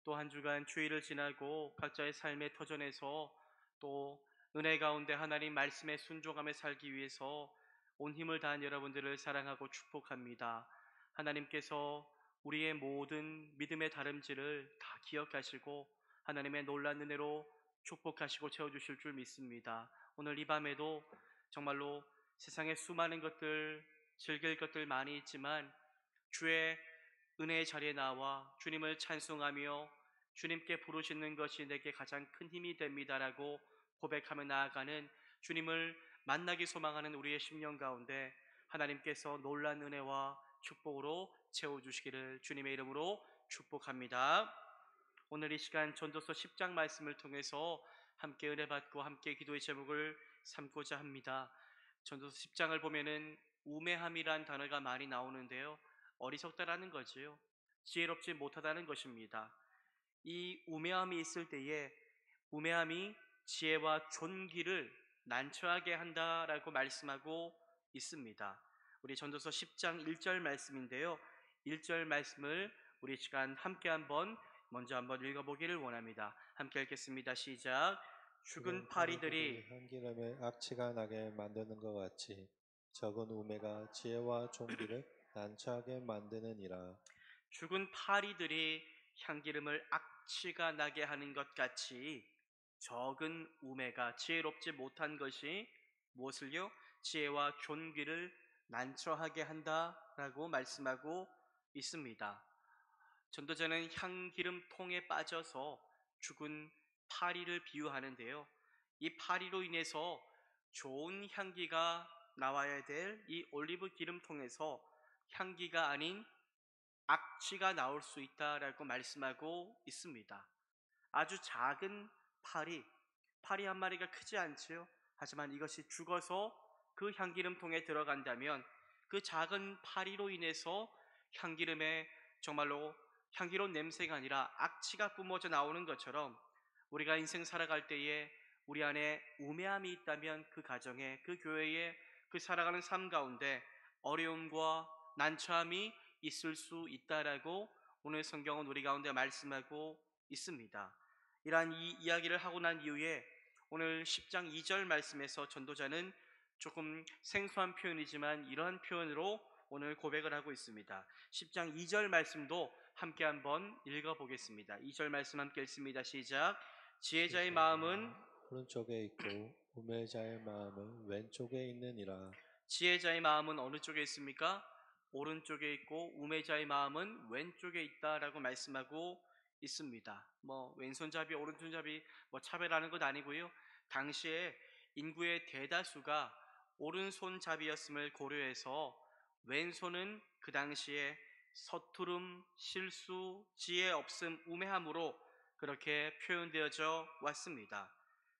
또 한 주간 주일을 지나고 각자의 삶의 터전에서 또 은혜 가운데 하나님 말씀에 순종하며 살기 위해서 온 힘을 다한 여러분들을 사랑하고 축복합니다. 하나님께서 우리의 모든 믿음의 다름질을 다 기억하시고 하나님의 놀라운 은혜로 축복하시고 채워주실 줄 믿습니다. 오늘 이 밤에도 정말로 세상에 수많은 것들, 즐길 것들 많이 있지만 주의 은혜의 자리에 나와 주님을 찬송하며 주님께 부르시는 것이 내게 가장 큰 힘이 됩니다라고 고백하며 나아가는 주님을 만나기 소망하는 우리의 심령 가운데 하나님께서 놀란 은혜와 축복으로 채워주시기를 주님의 이름으로 축복합니다. 오늘 이 시간 전도서 10장 말씀을 통해서 함께 은혜 받고 함께 기도의 제목을 삼고자 합니다. 전도서 10장을 보면은 우매함이란 단어가 많이 나오는데요, 어리석다라는 거지요. 지혜롭지 못하다는 것입니다. 이 우매함이 있을 때에 우매함이 지혜와 존귀를 난처하게 한다라고 말씀하고 있습니다. 우리 전도서 10장 1절 말씀인데요, 1절 말씀을 우리 시간 함께 먼저 한번 읽어보기를 원합니다. 함께 읽겠습니다. 시작. 죽은 파리들이 향기름에 악취가 나게 만드는 것 같이 적은 우매가 지혜와 존귀를 난처하게 만드느니라. 죽은 파리들이 향기름을 악취가 나게 하는 것 같이 적은 우매가 지혜롭지 못한 것이 무엇을요? 지혜와 존귀를 난처하게 한다라고 말씀하고 있습니다. 전도자는 향기름통에 빠져서 죽은 파리를 비유하는데요, 이 파리로 인해서 좋은 향기가 나와야 될 이 올리브 기름통에서 향기가 아닌 악취가 나올 수 있다라고 말씀하고 있습니다. 아주 작은 파리 한 마리가 크지 않지요. 하지만 이것이 죽어서 그 향기름통에 들어간다면 그 작은 파리로 인해서 향기름에 정말로 향기로운 냄새가 아니라 악취가 뿜어져 나오는 것처럼 우리가 인생 살아갈 때에 우리 안에 우매함이 있다면 그 가정에, 그 교회에, 그 살아가는 삶 가운데 어려움과 난처함이 있을 수 있다라고 오늘 성경은 우리 가운데 말씀하고 있습니다. 이러한 이 이야기를 하고 난 이후에 오늘 10장 2절 말씀에서 전도자는 조금 생소한 표현이지만 이러한 표현으로 오늘 고백을 하고 있습니다. 10장 2절 말씀도 함께 한번 읽어보겠습니다. 2절 말씀 함께 읽습니다. 시작. 지혜자의 마음은 오른쪽에 있고 우매자의 마음은 왼쪽에 있느니라. 지혜자의 마음은 어느 쪽에 있습니까? 오른쪽에 있고 우매자의 마음은 왼쪽에 있다라고 말씀하고 있습니다. 왼손잡이 오른손잡이 차별하는 것 아니고요, 당시에 인구의 대다수가 오른손잡이였음을 고려해서 왼손은 그 당시에 서투름, 실수, 지혜 없음, 우매함으로 그렇게 표현되어져 왔습니다.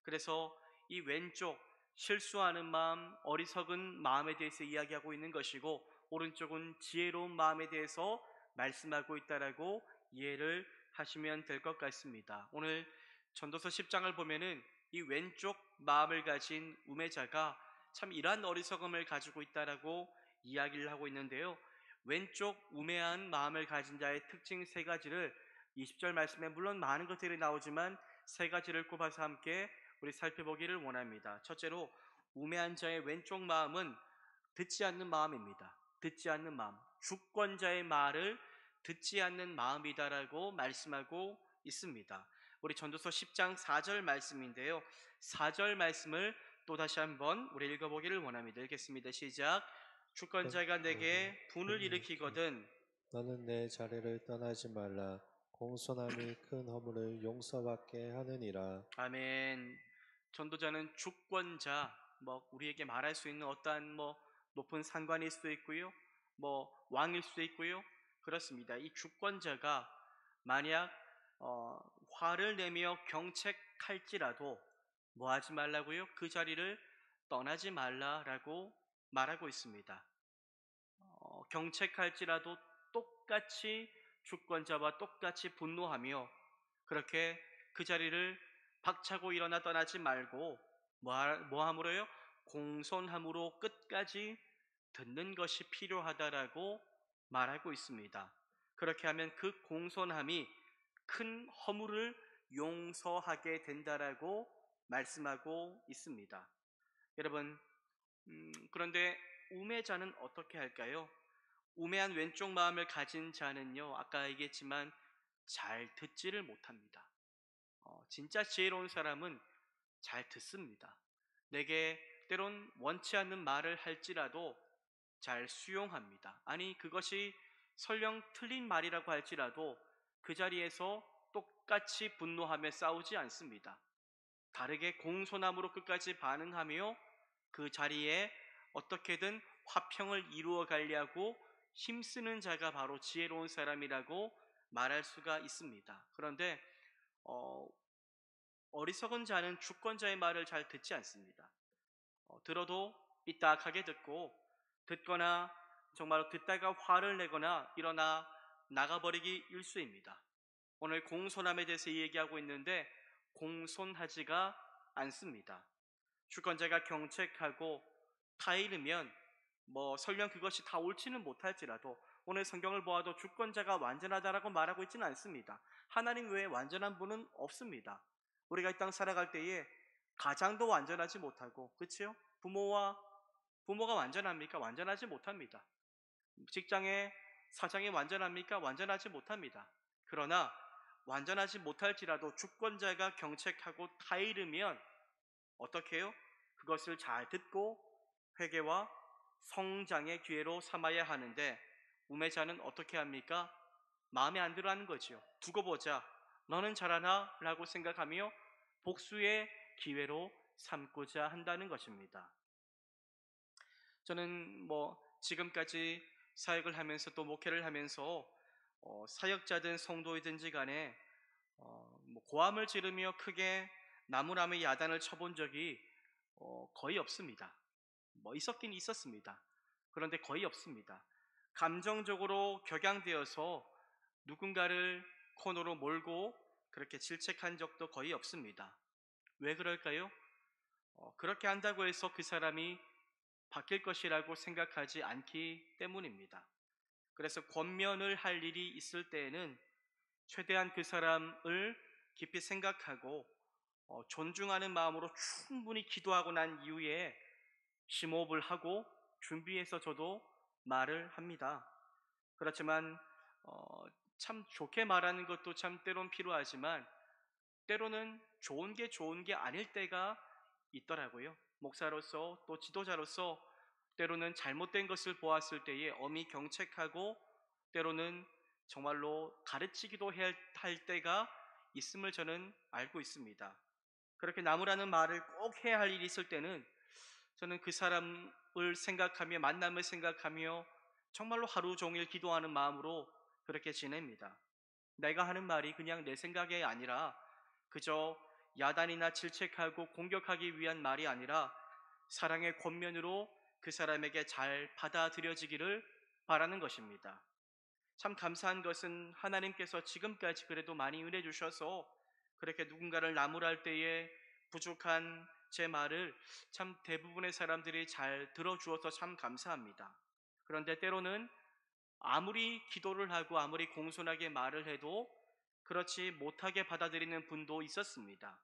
그래서 이 왼쪽, 실수하는 마음, 어리석은 마음에 대해서 이야기하고 있는 것이고, 오른쪽은 지혜로운 마음에 대해서 말씀하고 있다라고 이해를 하시면 될 것 같습니다. 오늘 전도서 10장을 보면은 이 왼쪽 마음을 가진 우매자가 참 이러한 어리석음을 가지고 있다라고 이야기를 하고 있는데요, 왼쪽 우매한 마음을 가진 자의 특징 세 가지를 20절 말씀에 물론 많은 것들이 나오지만 세 가지를 꼽아서 함께 우리 살펴보기를 원합니다. 첫째로, 우매한 자의 왼쪽 마음은 듣지 않는 마음입니다. 듣지 않는 마음, 주권자의 말을 듣지 않는 마음이다라고 말씀하고 있습니다. 우리 전도서 10장 4절 말씀인데요, 4절 말씀을 또 다시 한번 우리 읽어보기를 원합니다. 읽겠습니다. 시작. 주권자가 내게 분을 일으키거든 너는 내 자리를 떠나지 말라. 공손함이 큰 허물을 용서받게 하느니라. 아멘. 전도자는 주권자, 우리에게 말할 수 있는 어떠한 높은 상관일 수도 있고요, 왕일 수도 있고요. 그렇습니다. 이 주권자가 만약 화를 내며 경책할지라도 뭐 하지 말라고요? 그 자리를 떠나지 말라라고 말하고 있습니다. 경책할지라도 똑같이 주권자와 똑같이 분노하며 그렇게 그 자리를 박차고 일어나 떠나지 말고 뭐함으로요? 공손함으로 끝까지 듣는 것이 필요하다라고 말하고 있습니다. 그렇게 하면 그 공손함이 큰 허물을 용서하게 된다라고 말씀하고 있습니다. 여러분, 그런데 우매자는 어떻게 할까요? 우매한 왼쪽 마음을 가진 자는요, 아까 얘기했지만 잘 듣지를 못합니다. 진짜 지혜로운 사람은 잘 듣습니다. 내게 때론 원치 않는 말을 할지라도 잘 수용합니다. 아니, 그것이 설령 틀린 말이라고 할지라도 그 자리에서 똑같이 분노하며 싸우지 않습니다. 다르게 공손함으로 끝까지 반응하며 그 자리에 어떻게든 화평을 이루어 가려고 힘쓰는 자가 바로 지혜로운 사람이라고 말할 수가 있습니다. 그런데 어, 어리석은 자는 주권자의 말을 잘 듣지 않습니다. 들어도 삐딱하게 듣고, 듣거나 정말 듣다가 화를 내거나 일어나 나가버리기 일쑤입니다. 오늘 공손함에 대해서 얘기하고 있는데 공손하지가 않습니다. 주권자가 경책하고 타이르면 설령 그것이 다 옳지는 못할지라도, 오늘 성경을 보아도 주권자가 완전하다라고 말하고 있지는 않습니다. 하나님 외에 완전한 분은 없습니다. 우리가 이 땅 살아갈 때에 가장도 완전하지 못하고, 그치요? 부모가 완전합니까? 완전하지 못합니다. 직장의 사장이 완전합니까? 완전하지 못합니다. 그러나 완전하지 못할지라도 주권자가 경책하고 타이르면 어떻게 해요? 그것을 잘 듣고 회개와 성장의 기회로 삼아야 하는데, 우매자는 어떻게 합니까? 마음에 안 들어 하는 거지요. 두고 보자, 너는 잘하나? 라고 생각하며 복수의 기회로 삼고자 한다는 것입니다. 저는 지금까지 사역을 하면서 또 목회를 하면서 사역자든 성도이든지 간에 고함을 지르며 크게 나무라며 야단을 쳐본 적이 거의 없습니다. 있었긴 있었습니다. 그런데 거의 없습니다. 감정적으로 격양되어서 누군가를 코너로 몰고 그렇게 질책한 적도 거의 없습니다. 왜 그럴까요? 그렇게 한다고 해서 그 사람이 바뀔 것이라고 생각하지 않기 때문입니다. 그래서 권면을 할 일이 있을 때에는 최대한 그 사람을 깊이 생각하고 존중하는 마음으로 충분히 기도하고 난 이후에 심호흡을 하고 준비해서 저도 말을 합니다. 그렇지만 참 좋게 말하는 것도 참 때론 필요하지만 때로는 좋은 게 아닐 때가 있더라고요. 목사로서 또 지도자로서 때로는 잘못된 것을 보았을 때에 엄히 경책하고 때로는 정말로 가르치기도 해야 할 때가 있음을 저는 알고 있습니다. 그렇게 나무라는 말을 꼭 해야 할 일이 있을 때는 저는 그 사람을 생각하며 만남을 생각하며 정말로 하루 종일 기도하는 마음으로 그렇게 지냅니다. 내가 하는 말이 그냥 내 생각이 아니라 그저 야단이나 질책하고 공격하기 위한 말이 아니라 사랑의 권면으로 그 사람에게 잘 받아들여지기를 바라는 것입니다. 참 감사한 것은 하나님께서 지금까지 그래도 많이 은혜 주셔서 그렇게 누군가를 나무랄 때에 부족한 제 말을 참 대부분의 사람들이 잘 들어주어서 참 감사합니다. 그런데 때로는 아무리 기도를 하고 아무리 공손하게 말을 해도 그렇지 못하게 받아들이는 분도 있었습니다.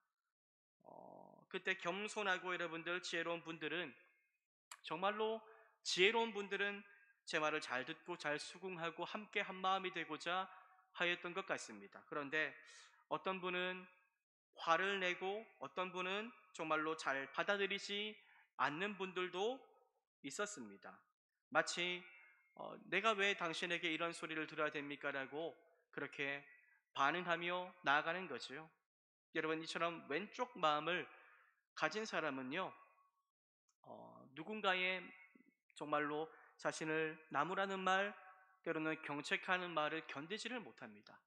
그때 겸손하고 여러분들 지혜로운 분들은 정말로 지혜로운 분들은 제 말을 잘 듣고 잘 수긍하고 함께 한 마음이 되고자 하였던 것 같습니다. 그런데 어떤 분은 화를 내고 어떤 분은 정말로 잘 받아들이지 않는 분들도 있었습니다. 마치 내가 왜 당신에게 이런 소리를 들어야 됩니까? 라고 그렇게 반응하며 나아가는 거죠. 여러분, 이처럼 왼쪽 마음을 가진 사람은요, 누군가의 정말로 자신을 나무라는 말, 때로는 경책하는 말을 견디지를 못합니다.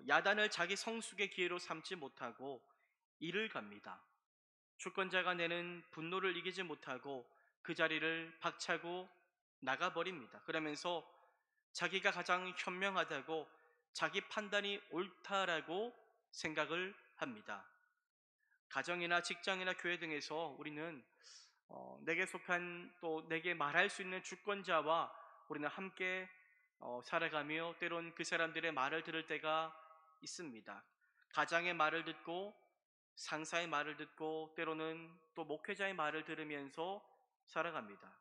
야단을 자기 성숙의 기회로 삼지 못하고 이를 갑니다. 주권자가 내는 분노를 이기지 못하고 그 자리를 박차고 나가버립니다. 그러면서 자기가 가장 현명하다고 자기 판단이 옳다라고 생각을 합니다. 가정이나 직장이나 교회 등에서 우리는 내게 속한 또 내게 말할 수 있는 주권자와 우리는 함께 살아가며 때론 그 사람들의 말을 들을 때가 있습니다. 가장의 말을 듣고 상사의 말을 듣고 때로는 또 목회자의 말을 들으면서 살아갑니다.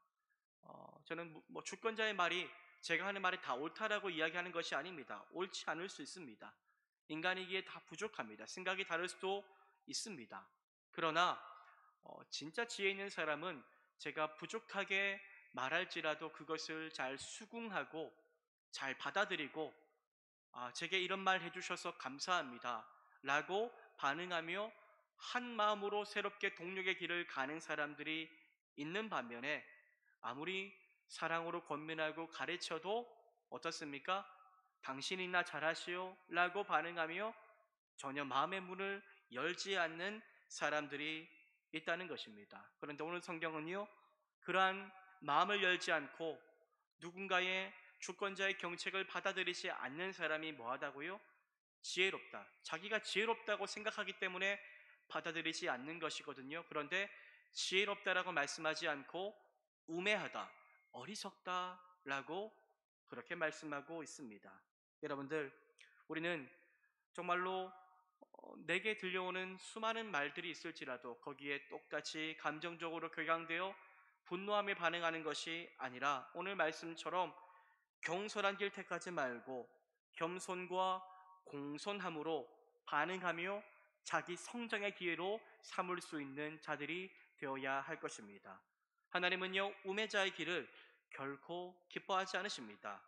저는 뭐 주권자의 말이 제가 하는 말이 다 옳다라고 이야기하는 것이 아닙니다. 옳지 않을 수 있습니다. 인간이기에 다 부족합니다. 생각이 다를 수도 있습니다. 그러나 진짜 지혜 있는 사람은 제가 부족하게 말할지라도 그것을 잘 수긍하고 잘 받아들이고 제게 이런 말 해주셔서 감사합니다 라고 반응하며 한 마음으로 새롭게 동력의 길을 가는 사람들이 있는 반면에 아무리 사랑으로 권면하고 가르쳐도 어떻습니까? 당신이나 잘하시오 라고 반응하며 전혀 마음의 문을 열지 않는 사람들이 있다는 것입니다. 그런데 오늘 성경은요, 그러한 마음을 열지 않고 누군가의 주권자의 경책을 받아들이지 않는 사람이 뭐하다고요? 지혜롭다. 자기가 지혜롭다고 생각하기 때문에 받아들이지 않는 것이거든요. 그런데 지혜롭다라고 말씀하지 않고 우매하다, 어리석다라고 그렇게 말씀하고 있습니다. 여러분들, 우리는 정말로 내게 들려오는 수많은 말들이 있을지라도 거기에 똑같이 감정적으로 격양되어 분노함에 반응하는 것이 아니라 오늘 말씀처럼 경솔한 길 택하지 말고 겸손과 공손함으로 반응하며 자기 성장의 기회로 삼을 수 있는 자들이 되어야 할 것입니다. 하나님은요, 우매자의 길을 결코 기뻐하지 않으십니다.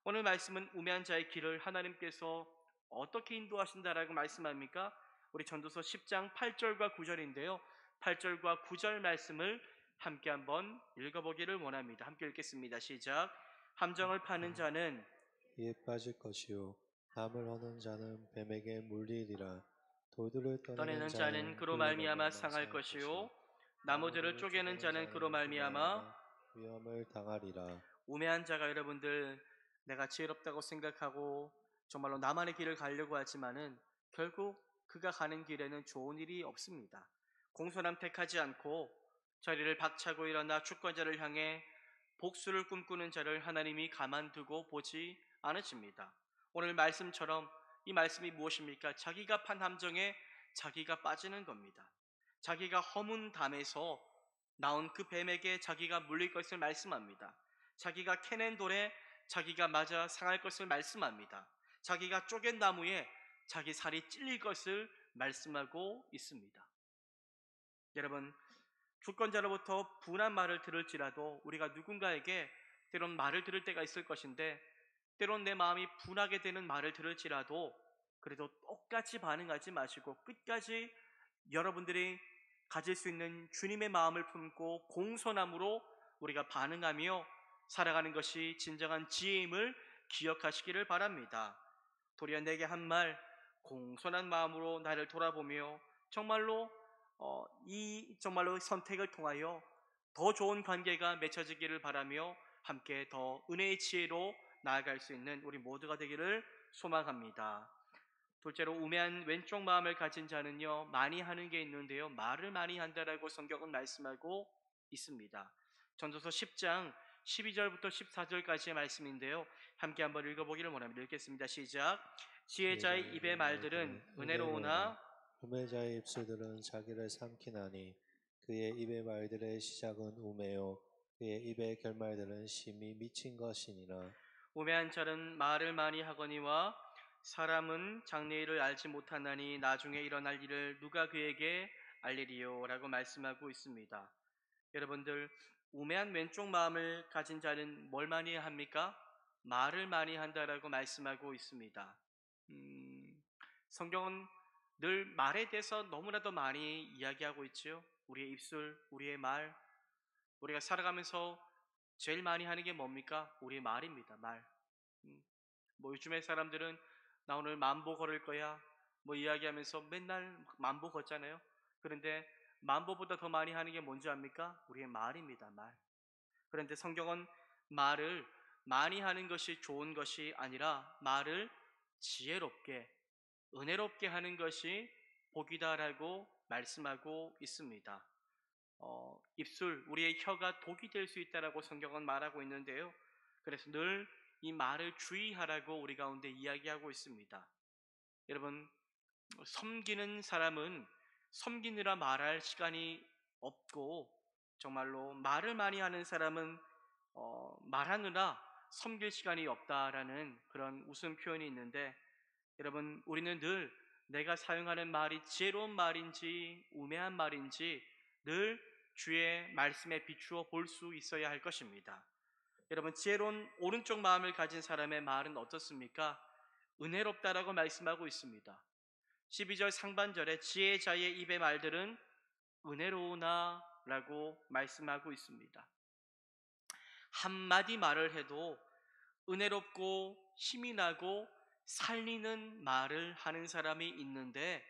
오늘 말씀은 우매한 자의 길을 하나님께서 어떻게 인도하신다라고 말씀합니까? 우리 전도서 10장 8절과 9절인데요. 8절과 9절 말씀을 함께 한번 읽어보기를 원합니다. 함께 읽겠습니다. 시작. 함정을 파는 자는 이에 빠질 것이요 담을 허는 자는 뱀에게 물리리라. 돌들을 떠내는 떠내는 자는 자는 그로 그로 말미암아 말미암아 상할 상할 것이요 것이요 나무들을 쪼개는 자는 그로 자는 그로 말미암아 말미암아 위험을 당하리라. 우매한 자가 여러분들 내가 지혜롭다고 생각하고 정말로 나만의 길을 가려고 하지만은 결국 그가 가는 길에는 좋은 일이 없습니다. 공손함 택하지 않고 자리를 박차고 일어나 주권자를 향해 복수를 꿈꾸는 자를 하나님이 가만두고 보지 않으십니다. 오늘 말씀처럼 이 말씀이 무엇입니까? 자기가 판 함정에 자기가 빠지는 겁니다. 자기가 허문 담에서 나온 그 뱀에게 자기가 물릴 것을 말씀합니다. 자기가 캐낸 돌에 자기가 맞아 상할 것을 말씀합니다. 자기가 쪼갠 나무에 자기 살이 찔릴 것을 말씀하고 있습니다. 여러분, 주권자로부터 분한 말을 들을지라도 우리가 누군가에게 때론 말을 들을 때가 있을 것인데 때론 내 마음이 분하게 되는 말을 들을지라도 그래도 똑같이 반응하지 마시고 끝까지 여러분들이 가질 수 있는 주님의 마음을 품고 공손함으로 우리가 반응하며 살아가는 것이 진정한 지혜임을 기억하시기를 바랍니다. 도리어 내게 한 말 공손한 마음으로 나를 돌아보며 정말로 정말로 선택을 통하여 더 좋은 관계가 맺혀지기를 바라며 함께 더 은혜의 지혜로 나아갈 수 있는 우리 모두가 되기를 소망합니다. 둘째로 우매한 왼쪽 마음을 가진 자는요 많이 하는 게 있는데요 말을 많이 한다라고 성경은 말씀하고 있습니다. 전도서 10장 12절부터 14절까지의 말씀인데요 함께 한번 읽어보기를 원합니다. 읽겠습니다. 시작. 지혜자의 입의 말들은 은혜로우나 우매자의 입술들은 자기를 삼키나니 그의 입의 말들의 시작은 우매요 그의 입의 결말들은 심히 미친 것이니라. 우매한 자는 말을 많이 하거니와 사람은 장래일을 알지 못하나니 나중에 일어날 일을 누가 그에게 알리리요 라고 말씀하고 있습니다. 여러분들 우매한 왼쪽 마음을 가진 자는 뭘 많이 합니까? 말을 많이 한다라고 말씀하고 있습니다. 성경은 늘 말에 대해서 너무나도 많이 이야기하고 있지요. 우리의 입술, 우리의 말, 우리가 살아가면서 제일 많이 하는 게 뭡니까? 우리의 말입니다. 말. 뭐 요즘에 사람들은 나 오늘 만보 걸을 거야 뭐 이야기하면서 맨날 만보 걷잖아요. 그런데 만보보다 더 많이 하는 게 뭔지 압니까? 우리의 말입니다. 말. 그런데 성경은 말을 많이 하는 것이 좋은 것이 아니라 말을 지혜롭게 은혜롭게 하는 것이 복이다라고 말씀하고 있습니다. 입술, 우리의 혀가 독이 될 수 있다라고 성경은 말하고 있는데요. 그래서 늘 이 말을 주의하라고 우리 가운데 이야기하고 있습니다. 여러분, 섬기는 사람은 섬기느라 말할 시간이 없고, 정말로 말을 많이 하는 사람은 말하느라 섬길 시간이 없다라는 그런 웃음 표현이 있는데, 여러분, 우리는 늘 내가 사용하는 말이 지혜로운 말인지 우매한 말인지 늘 주의 말씀에 비추어 볼 수 있어야 할 것입니다. 여러분, 지혜로운 오른쪽 마음을 가진 사람의 말은 어떻습니까? 은혜롭다라고 말씀하고 있습니다. 12절 상반절에 지혜자의 입의 말들은 은혜로우나 라고 말씀하고 있습니다. 한마디 말을 해도 은혜롭고 힘이 나고 살리는 말을 하는 사람이 있는데,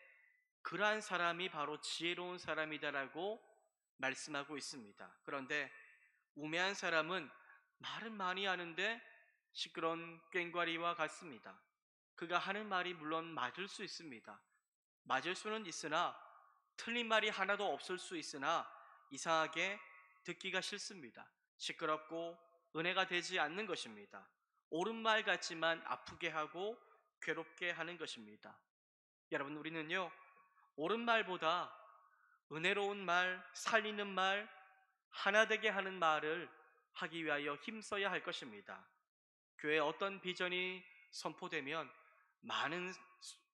그러한 사람이 바로 지혜로운 사람이다라고 말씀하고 있습니다. 그런데 우매한 사람은 말은 많이 하는데 시끄러운 꽹과리와 같습니다. 그가 하는 말이 물론 맞을 수 있습니다. 맞을 수는 있으나, 틀린 말이 하나도 없을 수 있으나 이상하게 듣기가 싫습니다. 시끄럽고 은혜가 되지 않는 것입니다. 옳은 말 같지만 아프게 하고 괴롭게 하는 것입니다. 여러분, 우리는요, 옳은 말보다 은혜로운 말, 살리는 말, 하나 되게 하는 말을 하기 위하여 힘써야 할 것입니다. 교회에 어떤 비전이 선포되면 많은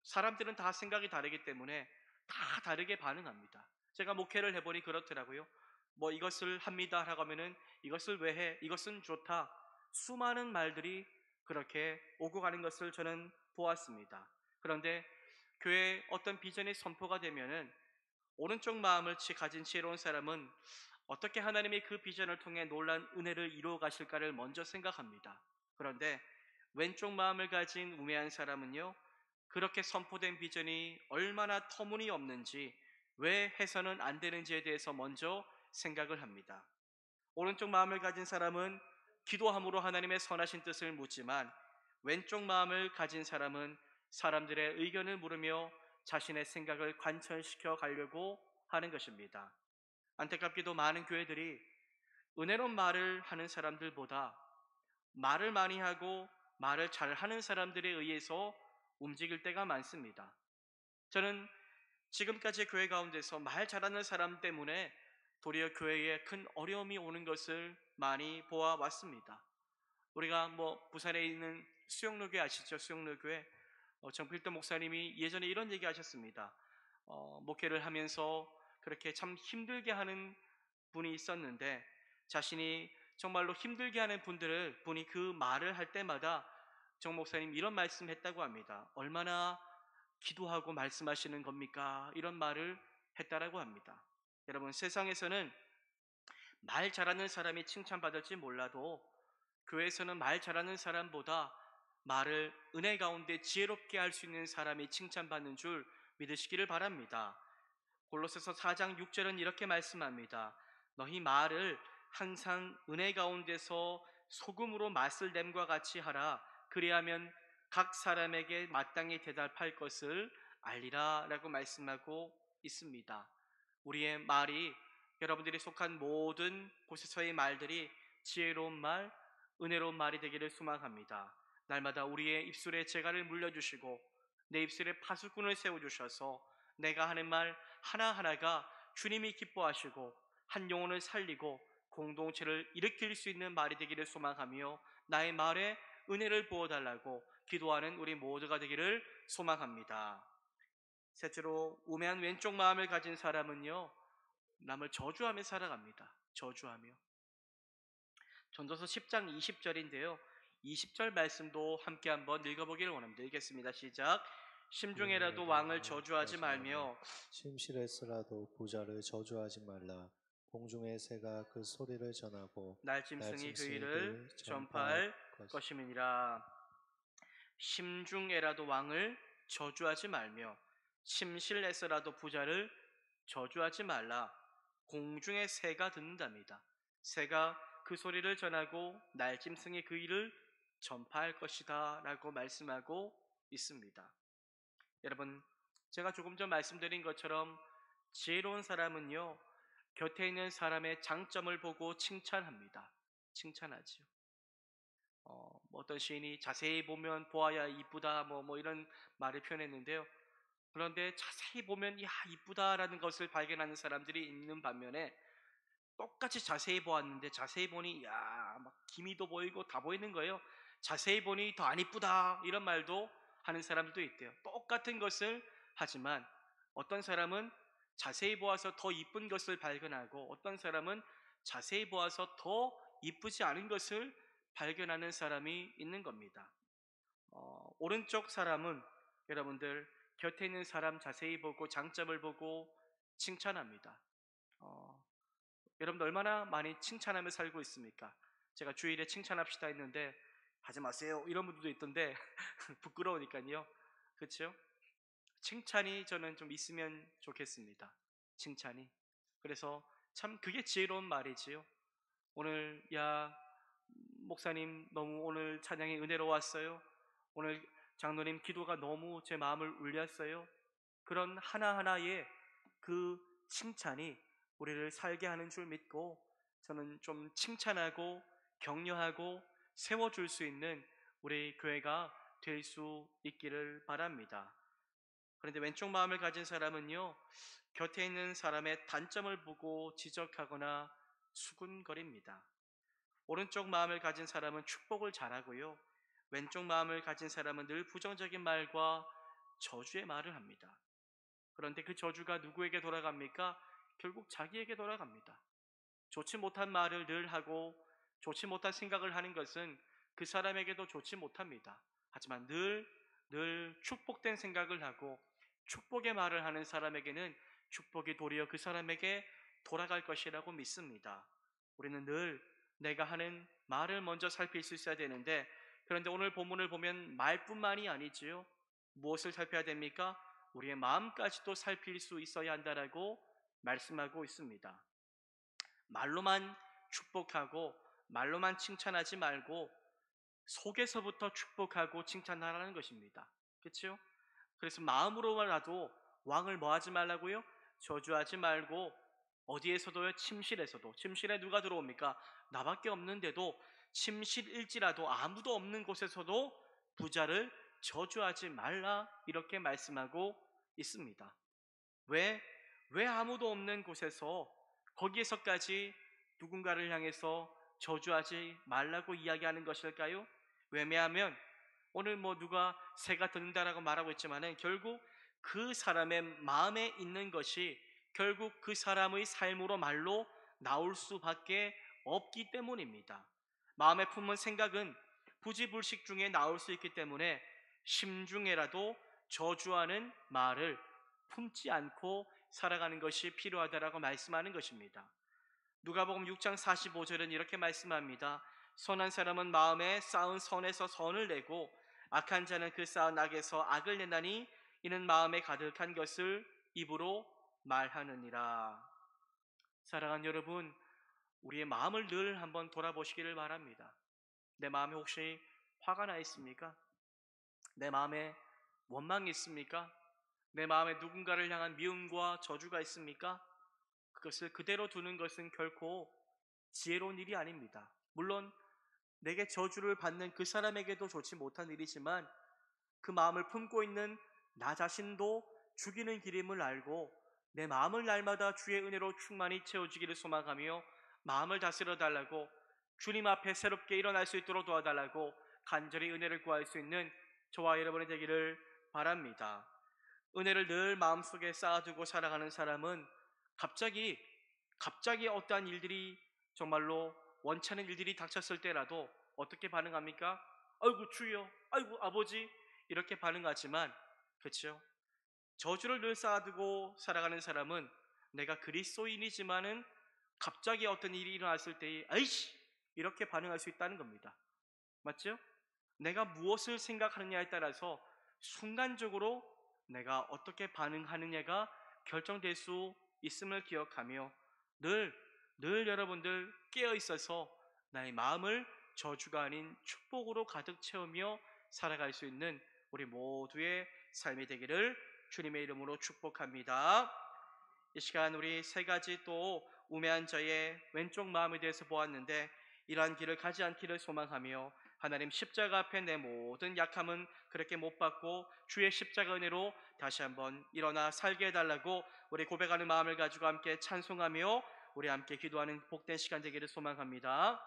사람들은 다 생각이 다르기 때문에 다 다르게 반응합니다. 제가 목회를 해보니 그렇더라고요. 뭐 이것을 합니다 라고 하면은 이것을 왜 해? 이것은 좋다. 수많은 말들이 그렇게 오고 가는 것을 저는 보았습니다. 그런데 교회에 어떤 비전이 선포가 되면은 오른쪽 마음을 가진 지혜로운 사람은 어떻게 하나님이 그 비전을 통해 놀란 은혜를 이루어 가실까를 먼저 생각합니다. 그런데 왼쪽 마음을 가진 우매한 사람은요, 그렇게 선포된 비전이 얼마나 터무니없는지, 왜 해서는 안 되는지에 대해서 먼저 생각을 합니다. 오른쪽 마음을 가진 사람은 기도함으로 하나님의 선하신 뜻을 묻지만, 왼쪽 마음을 가진 사람은 사람들의 의견을 물으며 자신의 생각을 관철시켜 가려고 하는 것입니다. 안타깝게도 많은 교회들이 은혜로운 말을 하는 사람들보다 말을 많이 하고 말을 잘하는 사람들에 의해서 움직일 때가 많습니다. 저는 지금까지 교회 가운데서 말 잘하는 사람 때문에 도리어 교회에 큰 어려움이 오는 것을 많이 보아왔습니다. 우리가 뭐 부산에 있는 수영로교회 아시죠? 수영로교회 정필도 목사님이 예전에 이런 얘기 하셨습니다. 목회를 하면서 그렇게 참 힘들게 하는 분이 있었는데, 자신이 정말로 힘들게 하는 분이 그 말을 할 때마다 정 목사님 이런 말씀 했다고 합니다. 얼마나 기도하고 말씀하시는 겁니까? 이런 말을 했다라고 합니다. 여러분, 세상에서는 말 잘하는 사람이 칭찬받을지 몰라도 교회에서는 말 잘하는 사람보다 말을 은혜 가운데 지혜롭게 할 수 있는 사람이 칭찬받는 줄 믿으시기를 바랍니다. 골로새서 4장 6절은 이렇게 말씀합니다. 너희 말을 항상 은혜 가운데서 소금으로 맛을 냄과 같이 하라. 그리하면 각 사람에게 마땅히 대답할 것을 알리라 라고 말씀하고 있습니다. 우리의 말이, 여러분들이 속한 모든 곳에서의 말들이 지혜로운 말, 은혜로운 말이 되기를 소망합니다. 날마다 우리의 입술에 재갈을 물려주시고 내 입술에 파수꾼을 세워주셔서 내가 하는 말 하나하나가 주님이 기뻐하시고 한 영혼을 살리고 공동체를 일으킬 수 있는 말이 되기를 소망하며, 나의 말에 은혜를 부어달라고 기도하는 우리 모두가 되기를 소망합니다. 셋째로, 우매한 왼쪽 마음을 가진 사람은요, 남을 저주하며 살아갑니다. 저주하며. 전도서 10장 20절인데요 20절 말씀도 함께 한번 읽어보기를 원합니다. 읽겠습니다. 시작. 심중에라도 왕을 저주하지 말며 심실에서라도 부자를 저주하지 말라. 공중의 새가 그 소리를 전하고 날짐승이 그 일을 전파할 것임이니라. 심중에라도 왕을 저주하지 말며 심실에서라도 부자를 저주하지 말라. 공중의 새가 듣는답니다. 새가 그 소리를 전하고 날짐승이 그 일을 전파할 것이다 라고 말씀하고 있습니다. 여러분, 제가 조금 전 말씀드린 것처럼 지혜로운 사람은요, 곁에 있는 사람의 장점을 보고 칭찬합니다. 칭찬하지요. 뭐 어떤 시인이 자세히 보면 보아야 이쁘다 뭐 이런 말을 표현했는데요. 그런데 자세히 보면 야 이쁘다라는 것을 발견하는 사람들이 있는 반면에 똑같이 자세히 보았는데 자세히 보니 야 막 기미도 보이고 다 보이는 거예요. 자세히 보니 더 안 이쁘다 이런 말도 하는 사람들도 있대요. 똑같은 것을 하지만 어떤 사람은 자세히 보아서 더 이쁜 것을 발견하고 어떤 사람은 자세히 보아서 더 이쁘지 않은 것을 발견하는 사람이 있는 겁니다. 오른쪽 사람은 여러분들 곁에 있는 사람 자세히 보고 장점을 보고 칭찬합니다. 어, 여러분들 얼마나 많이 칭찬하며 살고 있습니까? 제가 주일에 칭찬합시다 했는데 하지 마세요 이런 분들도 있던데 부끄러우니까요. 그렇죠? 칭찬이 저는 좀 있으면 좋겠습니다. 칭찬이. 그래서 참 그게 지혜로운 말이지요. 오늘 야 목사님 너무 오늘 찬양이 은혜로웠어요. 오늘 장로님 기도가 너무 제 마음을 울렸어요. 그런 하나하나의 그 칭찬이 우리를 살게 하는 줄 믿고 저는 좀 칭찬하고 격려하고 세워줄 수 있는 우리 교회가 될 수 있기를 바랍니다. 그런데 왼쪽 마음을 가진 사람은요, 곁에 있는 사람의 단점을 보고 지적하거나 수군거립니다. 오른쪽 마음을 가진 사람은 축복을 잘하고요, 왼쪽 마음을 가진 사람은 늘 부정적인 말과 저주의 말을 합니다. 그런데 그 저주가 누구에게 돌아갑니까? 결국 자기에게 돌아갑니다. 좋지 못한 말을 늘 하고 좋지 못한 생각을 하는 것은 그 사람에게도 좋지 못합니다. 하지만 늘 축복된 생각을 하고 축복의 말을 하는 사람에게는 축복이 도리어 그 사람에게 돌아갈 것이라고 믿습니다. 우리는 늘 내가 하는 말을 먼저 살필 수 있어야 되는데, 그런데 오늘 본문을 보면 말뿐만이 아니지요. 무엇을 살펴야 됩니까? 우리의 마음까지도 살필 수 있어야 한다라고 말씀하고 있습니다. 말로만 축복하고 말로만 칭찬하지 말고 속에서부터 축복하고 칭찬하라는 것입니다. 그렇죠? 그래서 마음으로만라도 왕을 뭐 하지 말라고요? 저주하지 말고 어디에서도요? 침실에 누가 들어옵니까? 나밖에 없는데도 침실일지라도 아무도 없는 곳에서도 부자를 저주하지 말라 이렇게 말씀하고 있습니다. 왜? 왜 아무도 없는 곳에서 거기에서까지 누군가를 향해서 저주하지 말라고 이야기하는 것일까요? 왜냐하면 오늘 뭐 누가 새가 든다라고 말하고 있지만은 결국 그 사람의 마음에 있는 것이 결국 그 사람의 삶으로 말로 나올 수밖에 없기 때문입니다. 마음에 품은 생각은 부지불식 중에 나올 수 있기 때문에 심중에라도 저주하는 말을 품지 않고 살아가는 것이 필요하다라고 말씀하는 것입니다. 누가복음 6장 45절은 이렇게 말씀합니다. 선한 사람은 마음에 쌓은 선에서 선을 내고 악한 자는 그 쌓은 악에서 악을 내나니 이는 마음에 가득한 것을 입으로 말하느니라. 사랑하는 여러분, 우리의 마음을 늘 한번 돌아보시기를 바랍니다. 내 마음에 혹시 화가 나 있습니까? 내 마음에 원망이 있습니까? 내 마음에 누군가를 향한 미움과 저주가 있습니까? 그것을 그대로 두는 것은 결코 지혜로운 일이 아닙니다. 물론 내게 저주를 받는 그 사람에게도 좋지 못한 일이지만 그 마음을 품고 있는 나 자신도 죽이는 길임을 알고 내 마음을 날마다 주의 은혜로 충만히 채워주기를 소망하며 마음을 다스려 달라고 주님 앞에 새롭게 일어날 수 있도록 도와달라고 간절히 은혜를 구할 수 있는 저와 여러분이 되기를 바랍니다. 은혜를 늘 마음속에 쌓아두고 살아가는 사람은 갑자기 어떠한 일들이 정말로 원치 않은 일들이 닥쳤을 때라도 어떻게 반응합니까? 아이고 주여, 아이고 아버지 이렇게 반응하지만 그렇죠? 저주를 늘 쌓아두고 살아가는 사람은 내가 그리스도인이지만은 갑자기 어떤 일이 일어났을 때에 아이씨 이렇게 반응할 수 있다는 겁니다. 맞죠? 내가 무엇을 생각하느냐에 따라서 순간적으로 내가 어떻게 반응하느냐가 결정될 수 있음을 기억하며 늘 여러분들 깨어 있어서 나의 마음을 저주가 아닌 축복으로 가득 채우며 살아갈 수 있는 우리 모두의 삶이 되기를 주님의 이름으로 축복합니다. 이 시간 우리 세 가지 또 우매한 자의 왼쪽 마음에 대해서 보았는데 이러한 길을 가지 않기를 소망하며 하나님 십자가 앞에 내 모든 약함은 그렇게 못 받고 주의 십자가 은혜로 다시 한번 일어나 살게 해달라고 우리 고백하는 마음을 가지고 함께 찬송하며 우리 함께 기도하는 복된 시간 되기를 소망합니다.